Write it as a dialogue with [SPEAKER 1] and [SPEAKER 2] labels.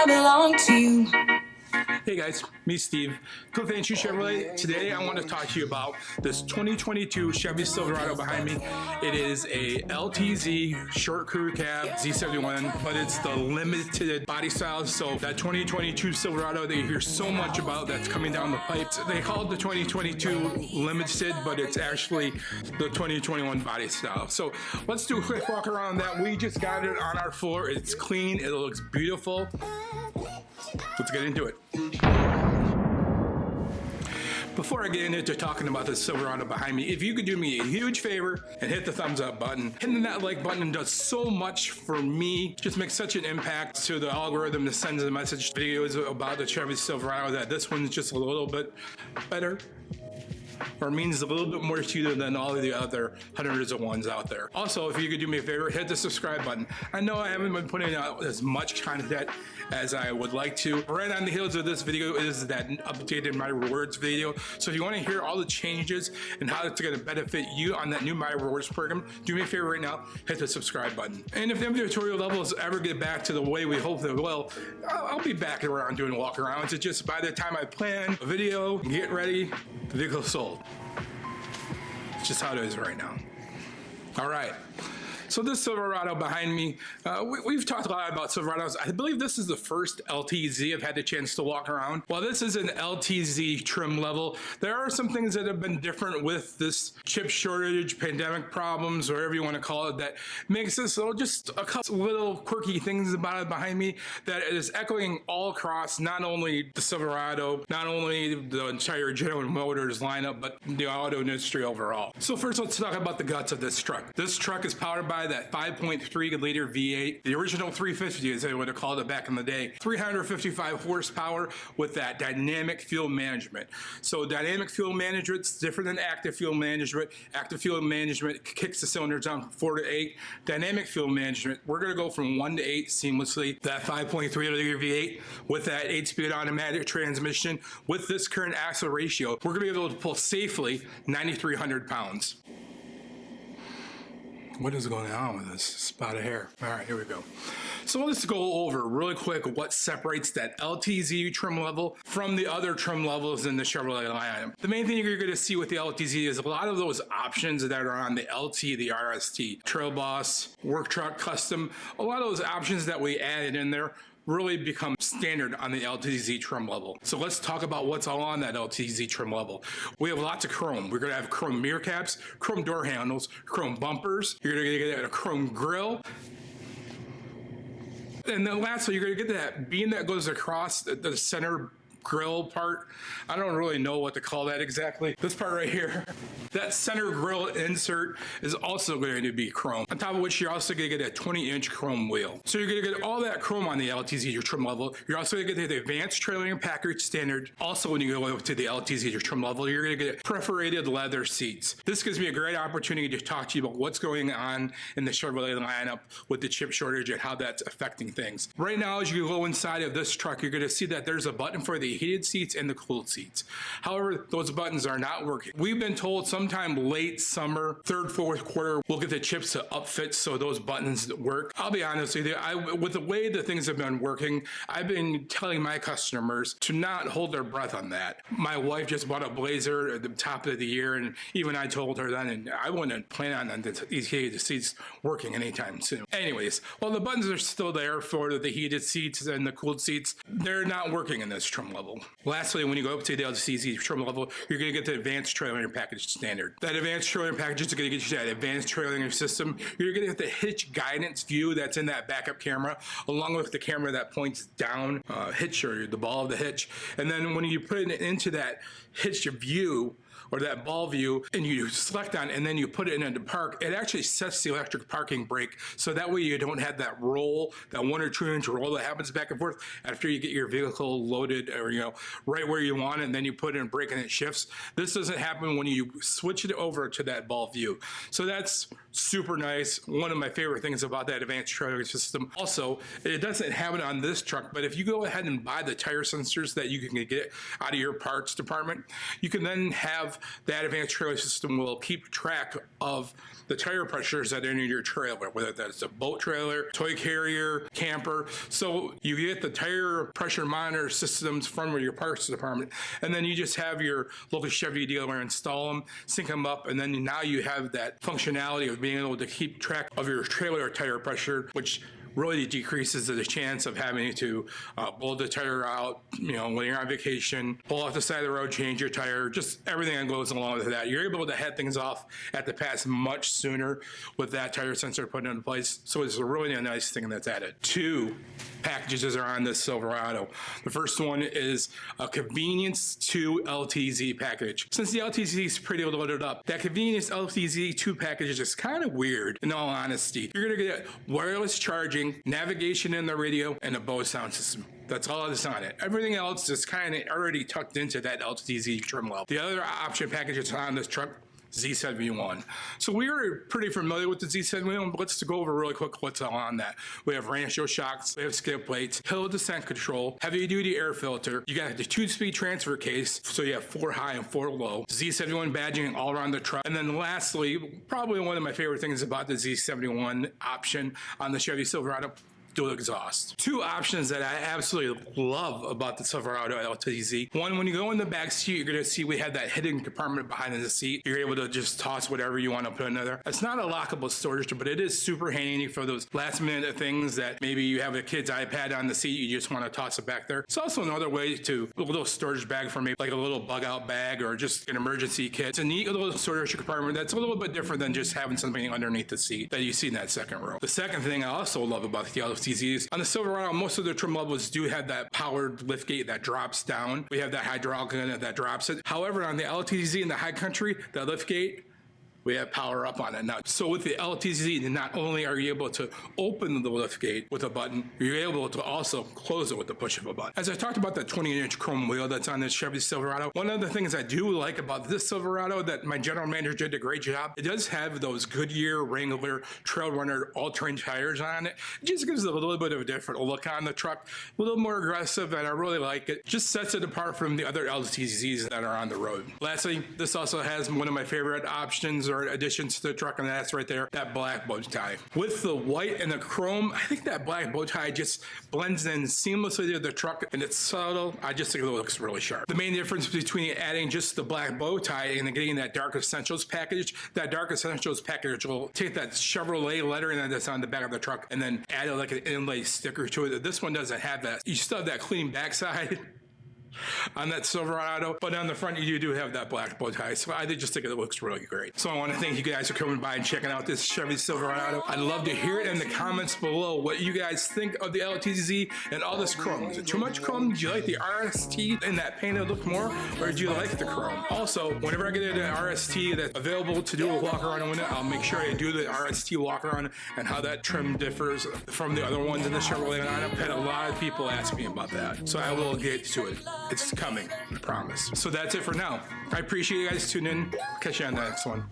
[SPEAKER 1] belong to you.
[SPEAKER 2] Hey guys, me Steve, Cliff and Chevrolet. Today I want to talk to you about this 2022 Chevy Silverado behind me. It is a LTZ short crew cab Z71, but it's the limited body style. So that 2022 Silverado that you hear so much about that's coming down the pipes, they call it the 2022 limited, but it's actually the 2021 body style. So let's do a quick walk around that. We just got it on our floor. It's clean, it looks beautiful. Let's get into it. Before I get into talking about this Silverado behind me, if you could do me a huge favor and hit the thumbs up button. Hitting that like button does so much for me. Just makes such an impact to the algorithm that sends a message videos about the Chevy Silverado that this one's just a little bit better, or means a little bit more to you than all of the other hundreds of ones out there. Also, if you could do me a favor, hit the subscribe button. I know I haven't been putting out as much content as I would like to. Right on the heels of this video is that updated My Rewards video. So if you want to hear all the changes and how it's going to benefit you on that new My Rewards program, do me a favor right now, hit the subscribe button. And if the tutorial levels ever get back to the way we hope they will, I'll be back around doing walkarounds. It's just by the time I plan a video, get ready, the vehicle's sold. It's just how it is right now. All right. So this Silverado behind me, we've talked a lot about Silverados. I believe this is the first LTZ I've had the chance to walk around. While this is an LTZ trim level, there are some things that have been different with this chip shortage, pandemic problems, whatever you want to call it, that makes this just a couple little quirky things about it behind me that is echoing all across not only the Silverado, not only the entire General Motors lineup, but the auto industry overall. So first, let's talk about the guts of this truck. This truck is powered by that 5.3 liter V8, the original 350 as they would have called it back in the day, 355 horsepower with that dynamic fuel management. So dynamic fuel management is different than active fuel management. Active fuel management kicks the cylinders down from 4 to 8. Dynamic fuel management, we're going to go from 1 to 8 seamlessly. That 5.3 liter V8 with that 8-speed automatic transmission with this current axle ratio, we're going to be able to pull safely 9,300 pounds. What is going on with this spot of hair? All right, here we go. So let's go over really quick what separates that LTZ trim level from the other trim levels in the Chevrolet lineup. The main thing you're going to see with the LTZ is a lot of those options that are on the LT, the RST, Trail Boss, Work Truck, Custom, a lot of those options that we added in there really become standard on the LTZ trim level. So let's talk about what's all on that LTZ trim level. We have lots of chrome. We're gonna have chrome mirror caps, chrome door handles, chrome bumpers. You're gonna get a chrome grille. And then lastly, you're gonna get that beam that goes across the center grill part. I don't really know what to call that exactly. This part right here, that center grill insert is also going to be chrome. On top of which you're also going to get a 20-inch chrome wheel. So you're going to get all that chrome on the LTZ trim level. You're also going to get the advanced trailer and package standard. Also, when you go up to the LTZ trim level, you're going to get perforated leather seats. This gives me a great opportunity to talk to you about what's going on in the Chevrolet lineup with the chip shortage and how that's affecting things. Right now, as you go inside of this truck, you're going to see that there's a button for the heated seats and the cooled seats. However, those buttons are not working. We've been told sometime late summer, third, fourth quarter, we'll get the chips to upfit so those buttons work. I'll be honest with you, with the way that things have been working, I've been telling my customers to not hold their breath on that. My wife just bought a Blazer at the top of the year, and even I told her then, and I wouldn't plan on these heated seats working anytime soon. Anyways, while the buttons are still there for the heated seats and the cooled seats, they're not working in this trim level. Lastly, when you go up to the LTZ trim level, you're going to get the advanced trailer package standard. That advanced trailer package is going to get you that advanced trailing system. You're going to get the hitch guidance view that's in that backup camera, along with the camera that points down, hitch, or the ball of the hitch. And then when you put it into that hitch view, or that ball view, and you select on, and then you put it into park, it actually sets the electric parking brake, so that way you don't have that roll, that 1 or 2 inch roll that happens back and forth after you get your vehicle loaded, or right where you want it, and then you put it in brake and it shifts. This doesn't happen when you switch it over to that ball view. So that's super nice. One of my favorite things about that advanced trailer system. Also, it doesn't have it on this truck, but if you go ahead and buy the tire sensors that you can get out of your parts department, you can then have that advanced trailer system will keep track of the tire pressures that are in your trailer, whether that's a boat trailer, toy carrier, camper. So you get the tire pressure monitor systems from your parts department, and then you just have your local Chevy dealer install them, sync them up, and then now you have that functionality of being able to keep track of your trailer tire pressure, which really decreases the chance of having to blow the tire out, when you're on vacation, pull off the side of the road, change your tire, just everything that goes along with that. You're able to head things off at the pass much sooner with that tire sensor put into place. So it's really a nice thing that's added. 2 packages are on this Silverado. The first one is a Convenience 2 LTZ package. Since the LTZ is pretty loaded up, that Convenience LTZ 2 package is just kind of weird, in all honesty. You're gonna get wireless charging, navigation in the radio, and a Bose sound system. That's all that's on it. Everything else is kind of already tucked into that LTZ trim level. The other option package that's on this truck, Z71. So we are pretty familiar with the Z71, but let's go over really quick what's on that. We have Rancho shocks, we have skid plates, hill descent control, heavy duty air filter. You got the 2-speed transfer case, so you have 4 high and 4 low. Z71 badging all around the truck. And then lastly, probably one of my favorite things about the Z71 option on the Chevy Silverado, dual exhaust. 2 options that I absolutely love about the Silverado LTZ. One, when you go in the back seat, you're gonna see we have that hidden compartment behind the seat. You're able to just toss whatever you want to put in there. It's not a lockable storage, but it is super handy for those last minute things that maybe you have a kid's iPad on the seat, you just want to toss it back there. It's also another way to a little storage bag for maybe like a little bug out bag or just an emergency kit. It's a neat little storage compartment that's a little bit different than just having something underneath the seat that you see in that second row. The second thing I also love about the LTZ is on the Silverado, most of the trim levels do have that powered liftgate that drops down. We have that hydraulic in it that drops it. However, on the LTZ in the high country, that liftgate, we have power up on it now. So with the LTZ, not only are you able to open the liftgate with a button, you're able to also close it with the push of a button. As I talked about the 20-inch chrome wheel that's on this Chevy Silverado, one of the things I do like about this Silverado that my general manager did a great job, it does have those Goodyear Wrangler Trail Runner all-terrain tires on it. It just gives it a little bit of a different look on the truck, a little more aggressive, and I really like it. Just sets it apart from the other LTZs that are on the road. Lastly, this also has one of my favorite options or additions to the truck, and that's right there, that black bow tie. With the white and the chrome, I think that black bow tie just blends in seamlessly to the truck, and it's subtle. I just think it looks really sharp. The main difference between adding just the black bow tie and getting that Dark Essentials package, that Dark Essentials package will take that Chevrolet lettering that's on the back of the truck and then add like an inlay sticker to it. This one doesn't have that. You still have that clean backside on that Silverado, but on the front you do have that black bow tie, so I just think it looks really great. So I want to thank you guys for coming by and checking out this Chevy Silverado. I'd love to hear it in the comments below what you guys think of the LTZ and all this chrome. Is it too much chrome? Did you like the RST in that painted look more, or did you like the chrome? Also, whenever I get an RST that's available to do a walk around on it, I'll make sure I do the RST walk around and how that trim differs from the other ones in the Chevrolet lineup. I've had a lot of people ask me about that, so I will get to it. It's coming, I promise. So that's it for now. I appreciate you guys tuning in. Catch you on the next one.